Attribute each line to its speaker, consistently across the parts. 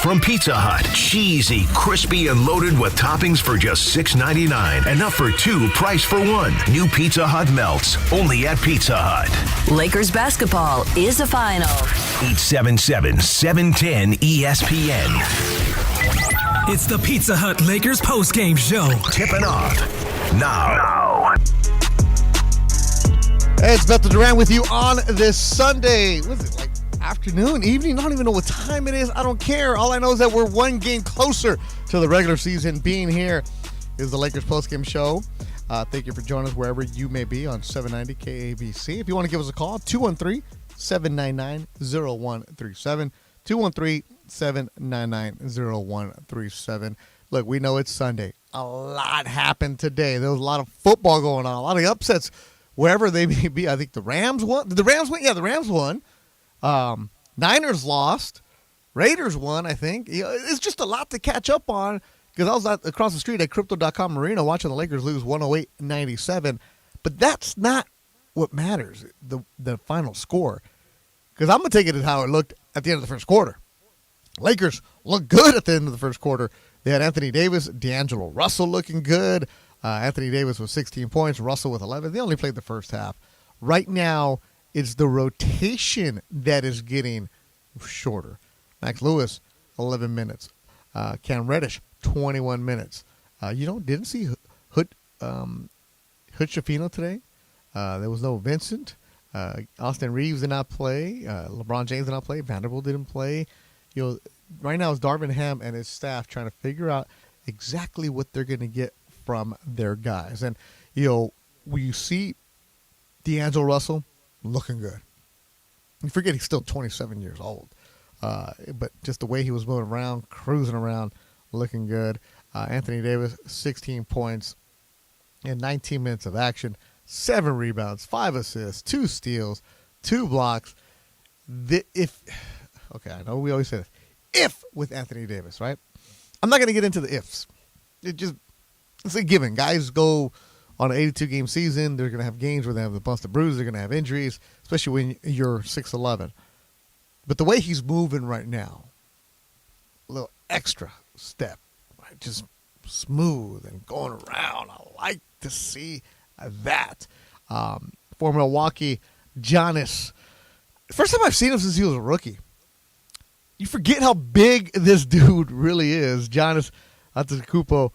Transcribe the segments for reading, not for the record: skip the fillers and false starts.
Speaker 1: from Pizza Hut. Cheesy, crispy, and loaded with toppings for just $6.99. Enough for two, price for one. New Pizza Hut melts, only at Pizza Hut.
Speaker 2: Lakers basketball is the final.
Speaker 1: 877-710 ESPN.
Speaker 3: It's the Pizza Hut Lakers postgame show.
Speaker 1: Tipping off now.
Speaker 4: Hey, it's Beto Duran with you on this Sunday. What is it, like afternoon, evening? I don't even know what time it is. I don't care. All I know is that we're one game closer to the regular season. Being here is the Lakers postgame show. Thank you for joining us wherever you may be on 790 KABC. If you want to give us a call, 213-799-0137. 213-799-0137. Look, we know it's Sunday. A lot happened today. There was a lot of football going on, a lot of upsets. Wherever they may be, I think the Rams won. Did the Rams win? Yeah, the Rams won. Niners lost. Raiders won, I think. It's just a lot to catch up on because I was across the street at Crypto.com Arena watching the Lakers lose 108-97. But that's not what matters, the final score. Because I'm going to take it as how it looked at the end of the first quarter. Lakers looked good at the end of the first quarter. They had Anthony Davis, D'Angelo Russell looking good. Anthony Davis with 16 points, Russell with 11. They only played the first half. Right now, it's the rotation that is getting shorter. Max Lewis, 11 minutes. Cam Reddish, 21 minutes. Didn't see Hood Schifino today. There was no Vincent. Austin Reeves did not play. LeBron James did not play. Vanderbilt didn't play. Right now it's Darvin Ham and his staff trying to figure out exactly what they're going to get from their guys. And, when you see D'Angelo Russell looking good, you forget he's still 27 years old. But just the way he was moving around, cruising around, looking good. Anthony Davis, 16 points in 19 minutes of action, 7 rebounds, 5 assists, 2 steals, 2 blocks. I know we always say this. If with Anthony Davis, right? I'm not going to get into the ifs. It's a given. Guys go on an 82-game season. They're going to have games where they have a bunch of bruises. They're going to have injuries, especially when you're 6'11". But the way he's moving right now, a little extra step, right? Just smooth and going around. I like to see that. For Milwaukee, Giannis. First time I've seen him since he was a rookie. You forget how big this dude really is. Giannis Antetokounmpo,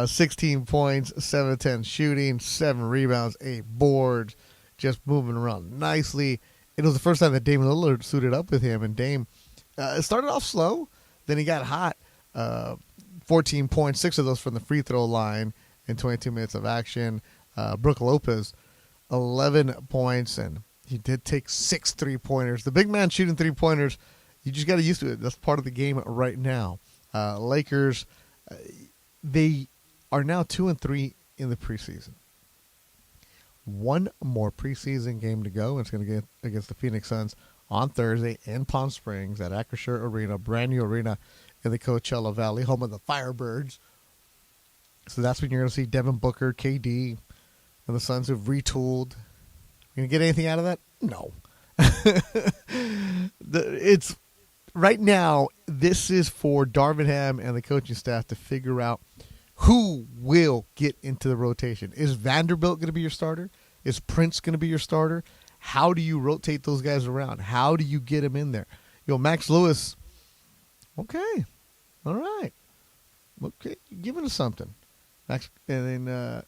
Speaker 4: 16 points, 7-10 shooting, 7 rebounds, 8 boards, just moving around nicely. It was the first time that Dame Lillard suited up with him, and Dame started off slow, then he got hot. 14 points, 6 of those from the free throw line in 22 minutes of action. Brook Lopez, 11 points, and he did take 6 3-pointers. The big man shooting 3-pointers, you just got to get used to it. That's part of the game right now. Lakers, they are now 2-3 in the preseason. One more preseason game to go. It's going to get against the Phoenix Suns on Thursday in Palm Springs at Acrisure Arena, brand new arena in the Coachella Valley, home of the Firebirds. So that's when you're going to see Devin Booker, KD, and the Suns have retooled. You going to get anything out of that? No. It's right now, this is for Darvin Ham and the coaching staff to figure out who will get into the rotation. Is Vanderbilt going to be your starter? Is Prince going to be your starter? How do you rotate those guys around? How do you get them in there? Max Lewis, okay. All right. Okay, giving us something. Max, and then,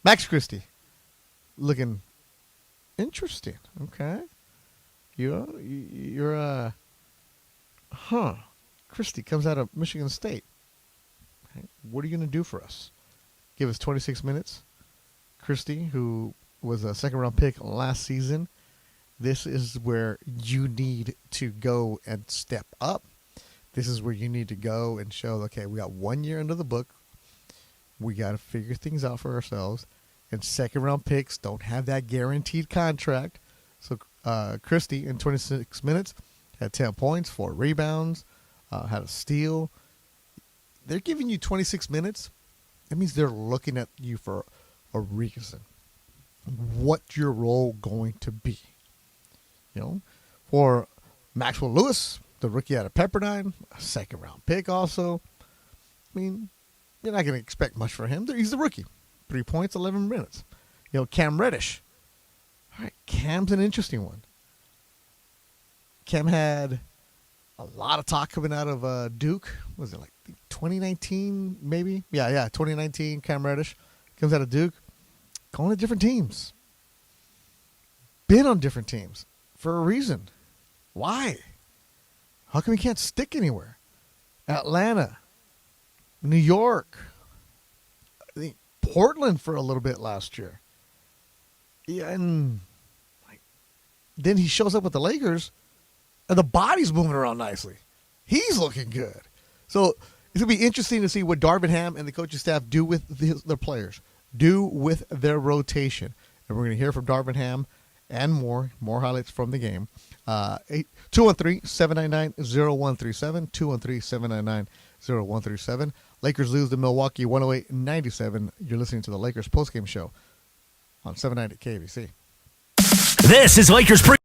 Speaker 4: Max Christie, looking interesting. Okay. Christie comes out of Michigan State. What are you going to do for us? Give us 26 minutes. Christie, who was a second-round pick last season, this is where you need to go and step up. This is where you need to go and show, okay, we got 1 year under the book. We got to figure things out for ourselves. And second-round picks don't have that guaranteed contract. So Christie, in 26 minutes, had 10 points, 4 rebounds, had a steal. They're giving you 26 minutes. That means they're looking at you for a reason. What's your role going to be? For Maxwell Lewis, the rookie out of Pepperdine, a second-round pick also. I mean, you're not going to expect much for him. He's the rookie. 3 points, 11 minutes. Cam Reddish. All right, Cam's an interesting one. Cam had a lot of talk coming out of Duke. Was it like 2019 maybe? Yeah, 2019, Cam Reddish comes out of Duke. Going to different teams. Been on different teams for a reason. Why? How come he can't stick anywhere? Atlanta, New York, I think Portland for a little bit last year. Yeah, and then he shows up with the Lakers, and the body's moving around nicely. He's looking good. So it's going to be interesting to see what Darvin Ham and the coaching staff do with their players, do with their rotation. And we're going to hear from Darvin Ham and more highlights from the game. 213-799-0137, 213-799-0137. Lakers lose to Milwaukee 108-97. You're listening to the Lakers postgame show on 790 KBC.
Speaker 3: This is Lakers pre.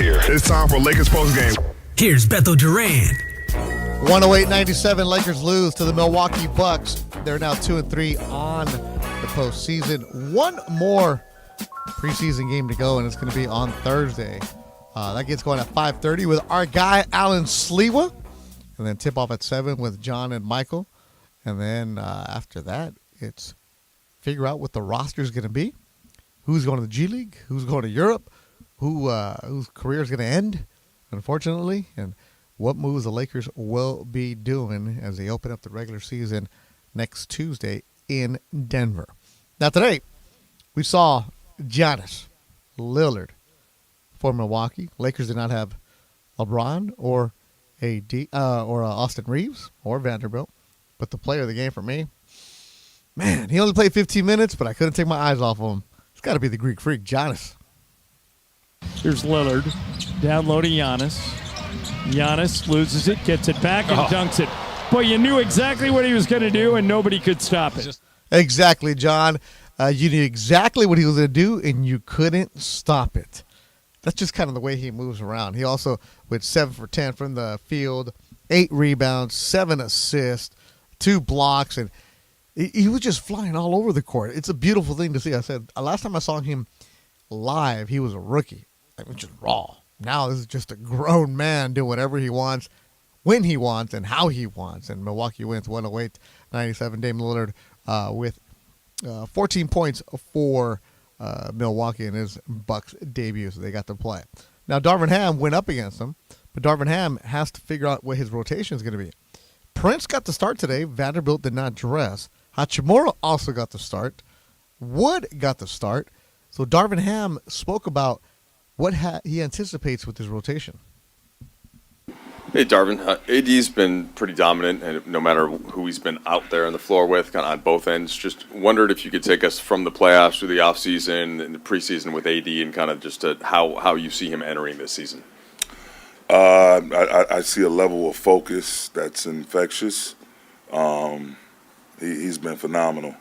Speaker 5: It's time for Lakers postgame.
Speaker 3: Here's Beto Duran.
Speaker 4: 108-97, Lakers lose to the Milwaukee Bucks. They're now 2-3 on the postseason. One more preseason game to go, and it's going to be on Thursday. That gets going at 5:30 with our guy Alan Sliwa, and then tip off at 7 with John and Michael. And then after that, it's figure out what the roster is going to be. who's going to the G League, who's going to Europe, whose career is going to end, unfortunately, and what moves the Lakers will be doing as they open up the regular season next Tuesday in Denver. Now today, we saw Giannis, Lillard for Milwaukee. Lakers did not have LeBron or Austin Reeves or Vanderbilt, but the player of the game for me, man, he only played 15 minutes, but I couldn't take my eyes off of him. It's got to be the Greek freak, Giannis.
Speaker 6: Here's Lillard downloading Giannis. Giannis loses it, gets it back, and dunks it. But you knew exactly what he was going to do, and nobody could stop it.
Speaker 4: Exactly, John. You knew exactly what he was going to do, and you couldn't stop it. That's just kind of the way he moves around. He also went 7 for 10 from the field, 8 rebounds, 7 assists, 2 blocks, and he was just flying all over the court. It's a beautiful thing to see. I said, last time I saw him live, he was a rookie. It was just raw. Now this is just a grown man doing whatever he wants, when he wants, and how he wants. And Milwaukee wins 108-97. Dame Lillard with 14 points for Milwaukee in his Bucks debut, so they got to play. Now, Darvin Ham went up against him, but Darvin Ham has to figure out what his rotation is going to be. Prince got the start today. Vanderbilt did not dress. Hachimura also got the start. Wood got the start. So Darvin Ham spoke about what he anticipates with his rotation.
Speaker 7: Hey, Darvin. AD's been pretty dominant, and no matter who he's been out there on the floor with, kind of on both ends. Just wondered if you could take us from the playoffs to the offseason and the preseason with AD and kind of just how you see him entering this season.
Speaker 5: I see a level of focus that's infectious. He's been phenomenal.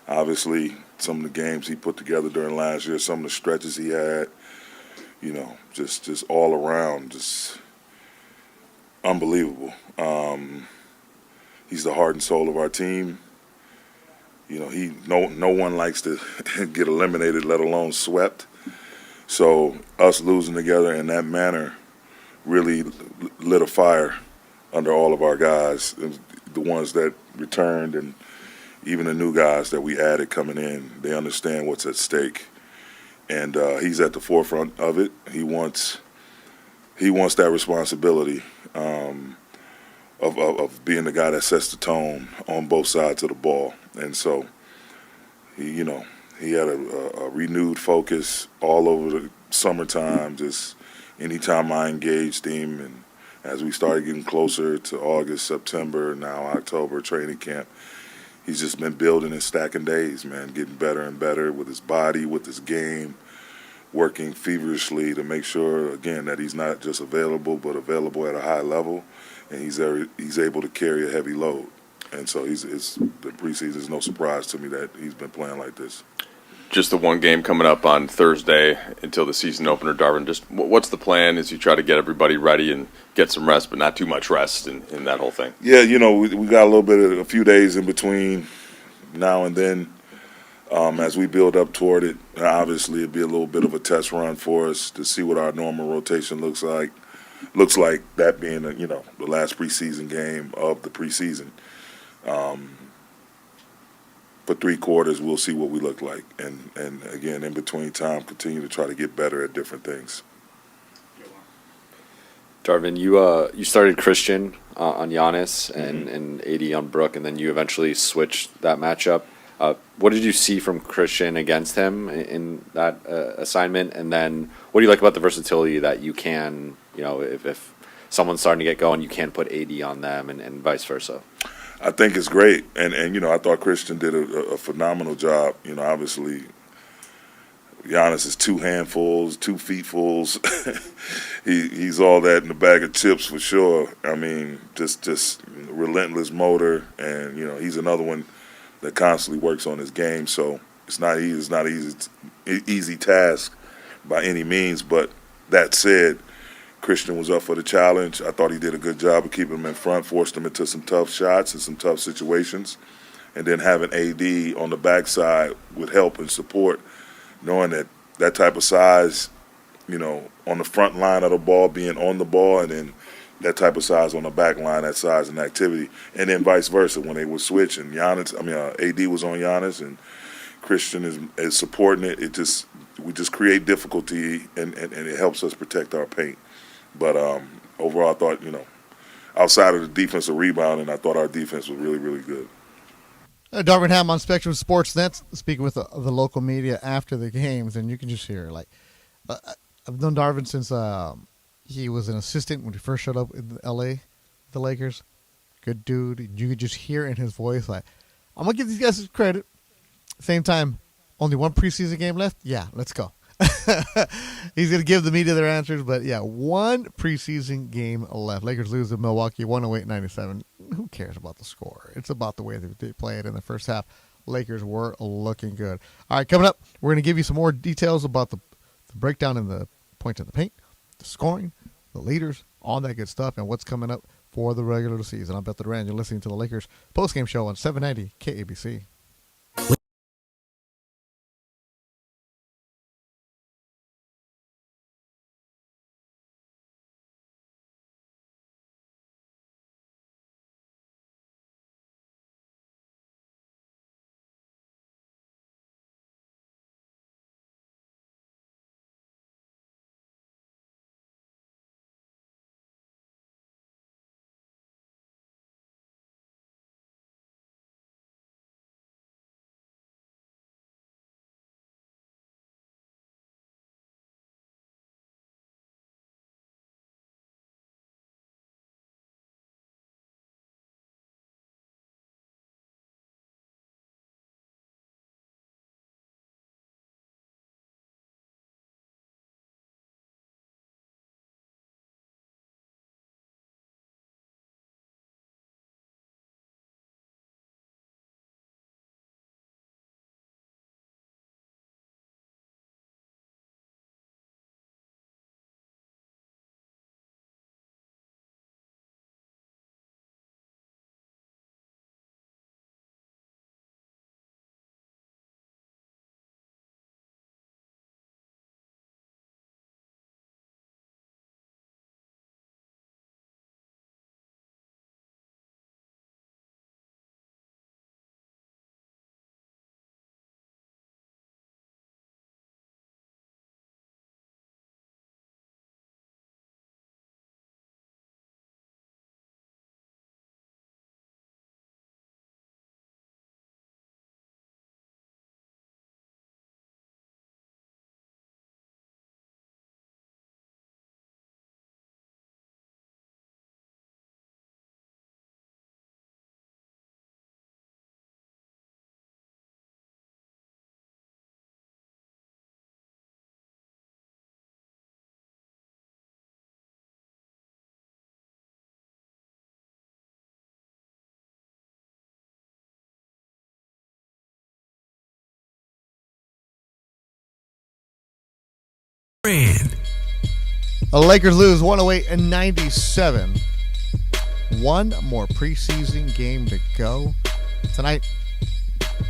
Speaker 5: Obviously, some of the games he put together during last year, some of the stretches he had, just all around, just unbelievable. He's the heart and soul of our team. No one likes to get eliminated, let alone swept. So us losing together in that manner really lit a fire under all of our guys, the ones that returned and even the new guys that we added coming in. They understand what's at stake, and he's at the forefront of it. He wants that responsibility of being the guy that sets the tone on both sides of the ball. And so he had a renewed focus all over the summertime. Just anytime I engaged him, and as we started getting closer to August, September, now October training camp, he's just been building and stacking days, man, getting better and better with his body, with his game, working feverishly to make sure, again, that he's not just available, but available at a high level, and he's able to carry a heavy load. And so the preseason is no surprise to me that he's been playing like this.
Speaker 7: Just the one game coming up on Thursday until the season opener, Darvin. Just what's the plan as you try to get everybody ready and get some rest, but not too much rest in that whole thing?
Speaker 5: Yeah, we got a few days in between now and then as we build up toward it. Obviously, it'd be a little bit of a test run for us to see what our normal rotation looks like. Looks like that being the last preseason game of the preseason. For 3 quarters, we'll see what we look like. And again, in between time, continue to try to get better at different things.
Speaker 8: Darvin, you started Christian on Giannis and AD on Brook, and then you eventually switched that matchup. What did you see from Christian against him in that assignment? And then what do you like about the versatility that you can, if someone's starting to get going, you can put AD on them and vice versa?
Speaker 5: I think it's great, and I thought Christian did a phenomenal job. Obviously, Giannis is 2 handfuls, 2 feetfuls. He's all that in the bag of chips for sure. I mean, just relentless motor, and he's another one that constantly works on his game. So it's not easy task by any means. But that said, Christian was up for the challenge. I thought he did a good job of keeping him in front, forced him into some tough shots and some tough situations. And then having AD on the backside with help and support, knowing that type of size, on the front line of the ball, being on the ball, and then that type of size on the back line, that size and activity. And then vice versa when they would switch and AD was on Giannis and Christian is supporting it. We just create difficulty, and it helps us protect our paint. But overall, I thought, outside of the defensive rebounding, I thought our defense was really, really good.
Speaker 4: Darvin Ham on Spectrum Sportsnet speaking with the local media after the games, and you can just hear I've known Darvin since he was an assistant when he first showed up in L.A. the Lakers. Good dude. You could just hear in his voice I'm gonna give these guys credit. Same time, only one preseason game left. Yeah, let's go. He's gonna give the media their answers, but yeah, one preseason game left. Lakers lose to Milwaukee 108-97. Who cares about the score? It's about the way they play it in the first half. Lakers were looking good. All right, coming up, we're gonna give you some more details about the breakdown in the points in the paint, the scoring, the leaders, all that good stuff, and what's coming up for the regular season. I'm Beto Duran. You're listening to the Lakers postgame show on 790 KABC. The Lakers lose 108-97. One more preseason game to go. Tonight,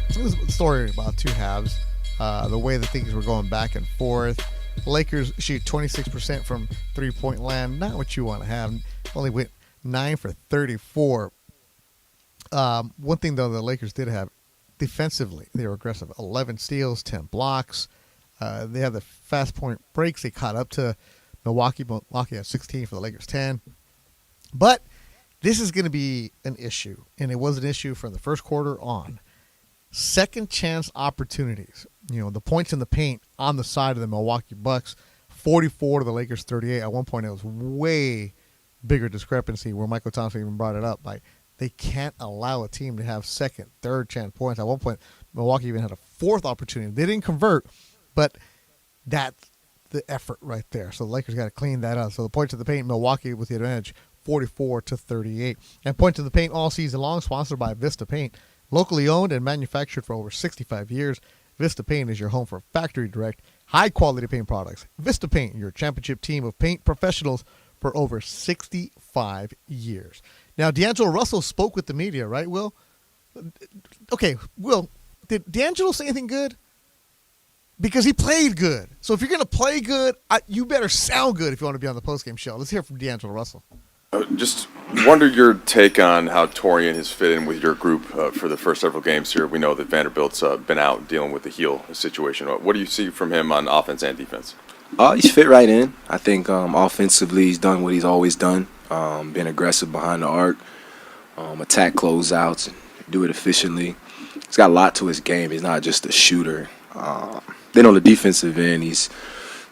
Speaker 4: this is a story about two halves. The way that things were going back and forth. Lakers shoot 26% from three-point land. Not what you want to have. Only went 9 for 34. One thing, though, the Lakers did have defensively, they were aggressive. 11 steals, 10 blocks. They had the fast point breaks. They caught up to Milwaukee. Milwaukee had 16 for the Lakers 10. But this is going to be an issue, and it was an issue from the first quarter on. Second chance opportunities. The points in the paint on the side of the Milwaukee Bucks, 44 to the Lakers 38. At one point, it was way bigger discrepancy where Michael Thompson even brought it up. They can't allow a team to have second, third chance points. At one point, Milwaukee even had a fourth opportunity. They didn't convert, but that's the effort right there. So the Lakers got to clean that up. So the points of the paint, Milwaukee with the advantage, 44 to 38. And points of the paint all season long, sponsored by Vista Paint. Locally owned and manufactured for over 65 years, Vista Paint is your home for factory direct, high-quality paint products. Vista Paint, your championship team of paint professionals for over 65 years. Now, D'Angelo Russell spoke with the media, right, Will? Okay, Will, did D'Angelo say anything good? Because he played good. So if you're going to play good, you better sound good if you want to be on the postgame show. Let's hear from D'Angelo Russell.
Speaker 7: Just wonder your take on how Torian has fit in with your group for the first several games here. We know that Vanderbilt's been out dealing with the heel situation. What do you see from him on offense and defense?
Speaker 9: He's fit right in. I think offensively he's done what he's always done, been aggressive behind the arc, attack closeouts, do it efficiently. He's got a lot to his game. He's not just a shooter. Then on the defensive end, he's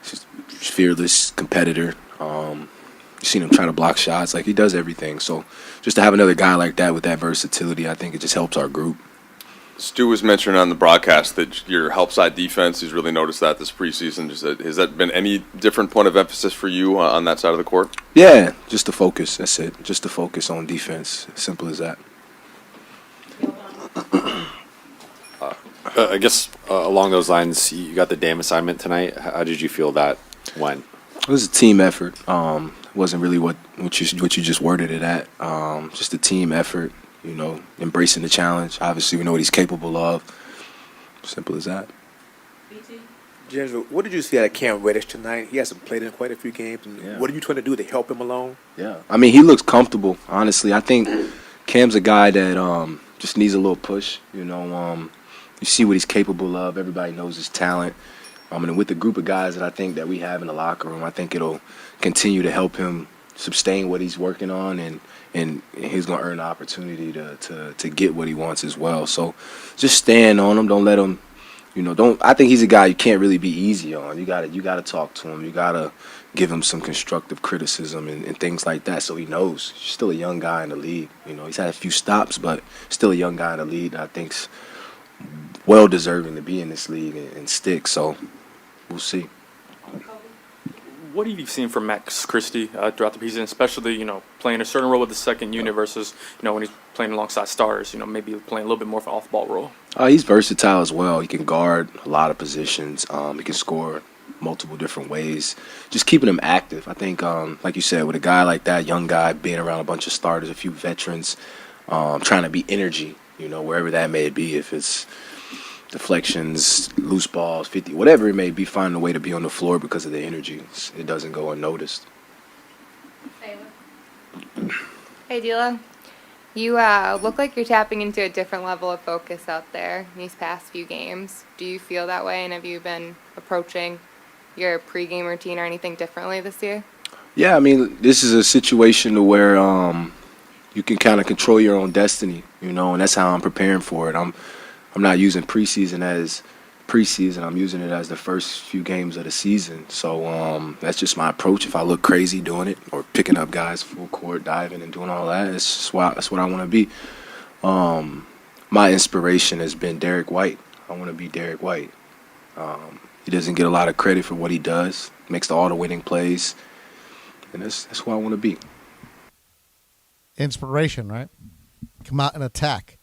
Speaker 9: just fearless competitor. You've seen him try to block shots. Like, he does everything. So just to have another guy like that with that versatility, I think it just helps our group.
Speaker 7: Stu was mentioning on the broadcast that your help side defense, he's really noticed that this preseason. Has that been any different point of emphasis for you on that side of the court?
Speaker 9: Yeah, just to focus. That's it. Just to focus on defense. Simple as that.
Speaker 8: I guess along those lines, you got the Dame assignment tonight. How did you feel that went?
Speaker 9: It was a team effort. It wasn't really what you just worded it at. Just a team effort, embracing the challenge. Obviously, we know what he's capable of. Simple as that.
Speaker 10: General, what did you see out of Cam Reddish tonight? He hasn't played in quite a few games. And What are you trying to do to help him along?
Speaker 9: Yeah. I mean, he looks comfortable, honestly. I think Cam's a guy that just needs a little push. You see what he's capable of. Everybody knows his talent. And with the group of guys that I think that we have in the locker room, I think it'll continue to help him sustain what he's working on, and he's going to earn the opportunity to get what he wants as well. So just stand on him. Don't let him, I think he's a guy you can't really be easy on. You got to talk to him. You got to give him some constructive criticism and things like that so he knows. He's still a young guy in the league. He's had a few stops, but still a young guy in the league that I think's well deserving to be in this league and stick. So we'll see.
Speaker 11: What have you seen from Max Christie throughout the preseason, especially playing a certain role with the second unit versus when he's playing alongside stars, maybe playing a little bit more of an off-ball role?
Speaker 9: He's versatile as well. He can guard a lot of positions. He can score multiple different ways. Just keeping him active. I think, like you said, with a guy like that, young guy, being around a bunch of starters, a few veterans, trying to be energy, wherever that may be, if it's deflections, loose balls, 50, whatever it may be, finding a way to be on the floor because of the energy. It doesn't go unnoticed.
Speaker 12: Hey, Dila. You look like you're tapping into a different level of focus out there in these past few games. Do you feel that way, and have you been approaching your pregame routine or anything differently this year?
Speaker 9: Yeah, I mean, this is a situation to where you can kind of control your own destiny, and that's how I'm preparing for it. I'm not using preseason as preseason. I'm using it as the first few games of the season. So that's just my approach. If I look crazy doing it or picking up guys full court, diving and doing all that, that's what I want to be. My inspiration has been Derek White. I want to be Derek White. He doesn't get a lot of credit for what he does. Makes all the winning plays. And that's who I want to be.
Speaker 4: Inspiration, right? Come out and attack.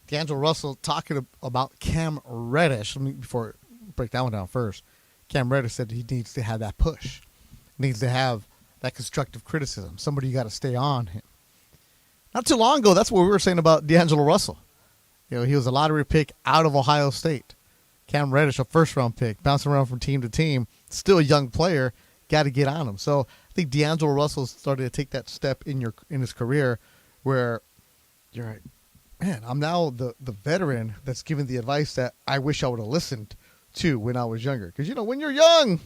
Speaker 4: D'Angelo Russell talking about Cam Reddish. Before I break that one down first, Cam Reddish said he needs to have that push. Needs to have that constructive criticism. Somebody you got to stay on him. Not too long ago, that's what we were saying about D'Angelo Russell. He was a lottery pick out of Ohio State. Cam Reddish, a first-round pick, bouncing around from team to team. Still a young player. Got to get on him. So I think D'Angelo Russell started to take that step in his career where you're like, man, I'm now the veteran that's giving the advice that I wish I would have listened to when I was younger. Because, when you're young,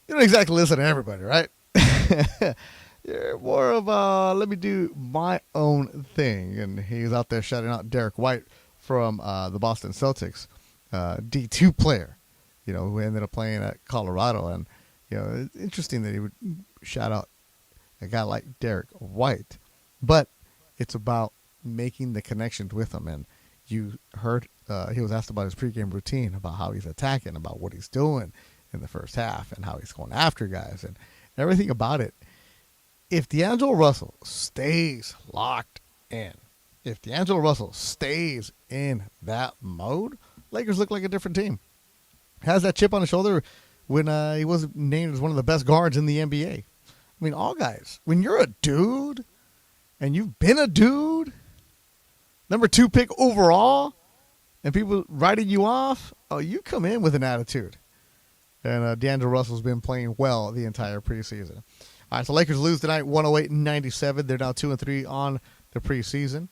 Speaker 4: you don't exactly listen to everybody, right? You're more of let me do my own thing. And he's out there shouting out Derek White from the Boston Celtics, D2 player, who ended up playing at Colorado. And, it's interesting that he would shout out a guy like Derek White. But it's about making the connections with him. And you heard he was asked about his pregame routine, about how he's attacking, about what he's doing in the first half and how he's going after guys and everything about it. If D'Angelo Russell stays locked in, if D'Angelo Russell stays in that mode, Lakers look like a different team. Has that chip on his shoulder when he wasn't named as one of the best guards in the NBA. I mean, all guys, when you're a dude and you've been a dude, number 2 pick overall, and people writing you off, you come in with an attitude. And D'Angelo Russell's been playing well the entire preseason. All right, so Lakers lose tonight, 108-97. They're now 2-3 on the preseason.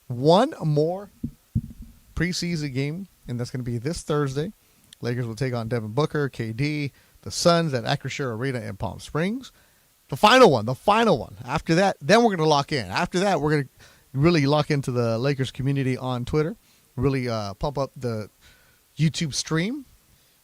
Speaker 4: One more preseason game, and that's going to be this Thursday. Lakers will take on Devin Booker, KD, the Suns at Acrisure Arena in Palm Springs. The final one. After that, then we're going to lock in. After that, we're going to really lock into the Lakers community on Twitter, really pump up the YouTube stream.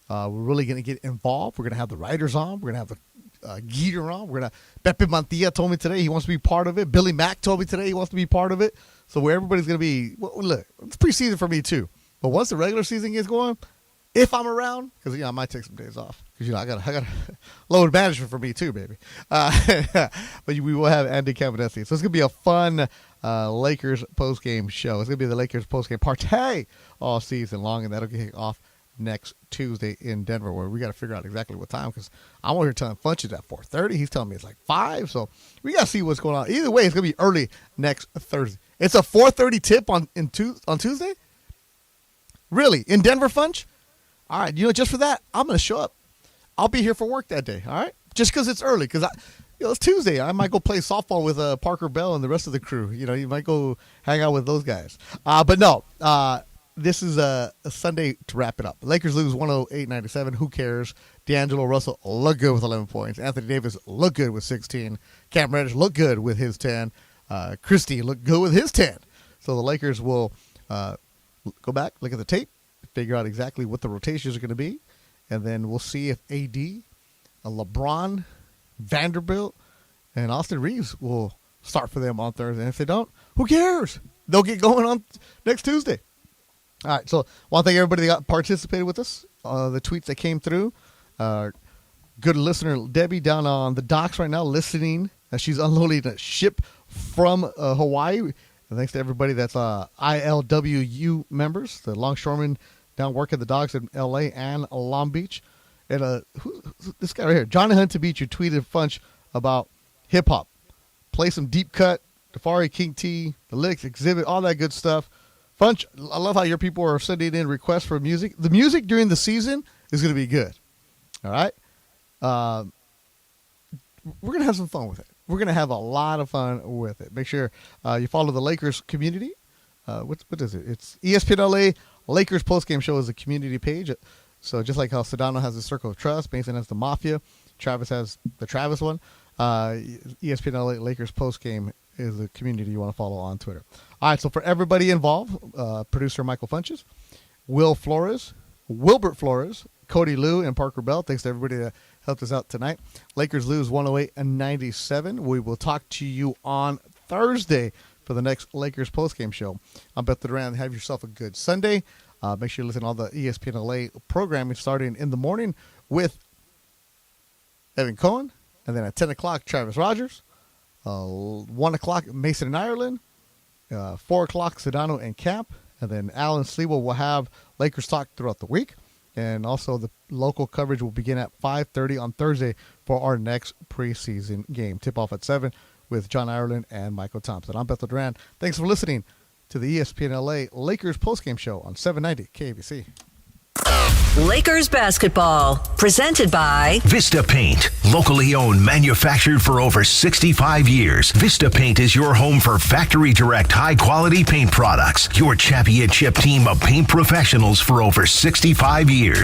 Speaker 4: We're really going to get involved. We're going to have the writers on. We're going to have the Geeter on. We're going to Pepe Mantilla told me today he wants to be part of it. Billy Mack told me today he wants to be part of it. So where everybody's going to be, well, look, it's preseason for me too. But once the regular season gets going, if I'm around, because I might take some days off, because I got load management for me too, baby. But we will have Andy Cavanessi, so it's gonna be a fun Lakers postgame show. It's gonna be the Lakers postgame party all season long, and that'll kick off next Tuesday in Denver, where we got to figure out exactly what time, because I'm over here telling Funch it's at 4:30. He's telling me it's like 5, so we got to see what's going on. Either way, it's gonna be early next Thursday. It's a 4:30 tip on Tuesday. Really, in Denver, Funch? All right, just for that, I'm going to show up. I'll be here for work that day, all right? Just because it's early, because it's Tuesday. I might go play softball with Parker Bell and the rest of the crew. You might go hang out with those guys. But no, this is a Sunday to wrap it up. The Lakers lose 108-97. Who cares? D'Angelo Russell looked good with 11 points. Anthony Davis looked good with 16. Cam Reddish looked good with his 10. Christie looked good with his 10. So the Lakers will go back, look at the tape, figure out exactly what the rotations are going to be, and then we'll see if AD, LeBron, Vanderbilt, and Austin Reeves will start for them on Thursday. And if they don't, who cares? They'll get going on next Tuesday. All right, so I want to thank everybody that participated with us, the tweets that came through. Good listener Debbie down on the docks right now listening as she's unloading a ship from Hawaii. And thanks to everybody that's ILWU members, the longshoremen down work at the docks in L.A. and Long Beach. And this guy right here, Johnny Hunt to beat you, tweeted Funch about hip-hop. Play some deep cut, Tafari King T, the Licks, Exhibit, all that good stuff. Funch, I love how your people are sending in requests for music. The music during the season is going to be good. All right? We're going to have some fun with it. We're going to have a lot of fun with it. Make sure you follow the Lakers community. What is it? It's ESPN LA Lakers postgame show is a community page. So just like how Sedano has the Circle of Trust, Mason has the Mafia, Travis has the Travis one. ESPN LA Lakers postgame is the community you want to follow on Twitter. All right, so for everybody involved, producer Michael Funches, Will Flores, Wilbert Flores, Cody Liu, and Parker Bell. Thanks to everybody that helped us out tonight. Lakers lose 108-97. We will talk to you on Thursday for the next Lakers postgame show. I'm Beto Duran. Have yourself a good Sunday. Make sure you listen to all the ESPN LA programming starting in the morning with Evan Cohen. And then at 10 o'clock, Travis Rogers. 1 o'clock, Mason in Ireland. 4 o'clock, Sedano and Cap. And then Alan Sliwa will have Lakers talk throughout the week. And also the local coverage will begin at 5:30 on Thursday for our next preseason game. Tip-off at 7 with John Ireland and Michael Thompson. I'm Beto Duran. Thanks for listening to the ESPN LA Lakers postgame show on 790 KBC.
Speaker 2: Lakers basketball, presented by
Speaker 1: Vista Paint, locally owned, manufactured for over 65 years. Vista Paint is your home for factory direct, high quality paint products. Your championship team of paint professionals for over 65 years.